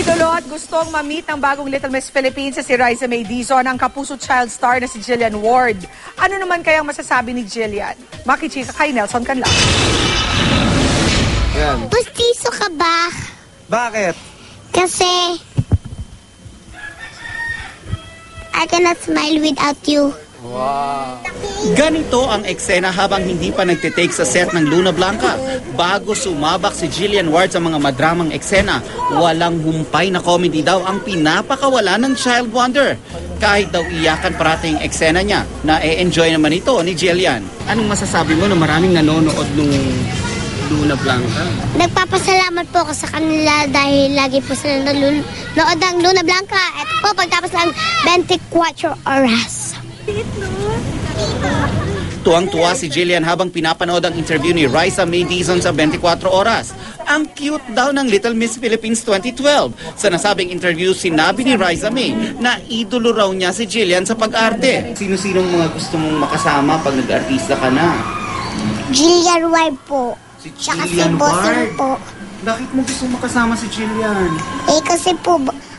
Idolo at gustong ma-meet ng bagong Little Miss Philippines si Riza May Dizon ang kapuso child star na si Jillian Ward. Ano naman kayang masasabi ni Jillian? Makichika kay Nelson Canla. Yan. Pustiso ka ba? Bakit? Kasi I cannot smile without you. Wow. Ganito ang eksena habang hindi pa nagtitake sa set ng Luna Blanca. Bago sumabak si Jillian Ward sa mga madramang eksena, walang humpay na comedy daw ang pinapakawala ng child wonder. Kahit daw iyakan parating eksena niya, na-enjoy naman ito ni Jillian. Anong masasabi mo na maraming nanonood nung Luna Blanca? Nagpapasalamat po ako sa kanila dahil lagi po sila nanonood ng Luna Blanca. Ito po, pagtapos ng 24 oras. Tuwang-tuwa si Jillian habang pinapanood ang interview ni Riza May Dizon sa 24 oras. Ang cute daw ng Little Miss Philippines 2012. Sa nasabing interview, sinabi ni Riza May na idolo raw niya si Jillian sa pag-arte. Sino-sinong mga gusto mong makasama pag nag-artista ka na? Jillian Ward po. Si Tsaka si Jillian Bossing Ward? po. Bakit mo gusto makasama si Jillian? Kasi po,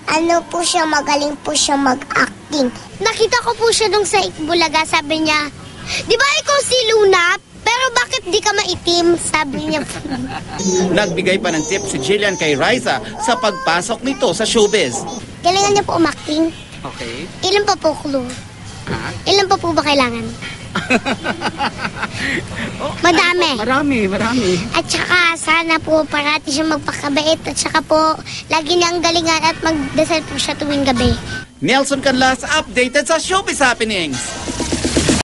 ano po siya, magaling po siya mag-acting. Nakita ko po siya nung sa Bulaga, sabi niya, di ba ikaw si Luna? Pero bakit di ka maitim? Sabi niya. Nagbigay pa ng tip si Jillian kay Riza sa pagpasok nito sa showbiz. Kailangan niya po umakting. Okay. Ilan pa po clue? Ilan pa po ba kailangan? Madami. Marami. At saka sana po parati siya magpakabait at saka po lagi niyang galingan at magdasal po siya tuwing gabi. Nelson Canlas updated sa Showbiz Happenings.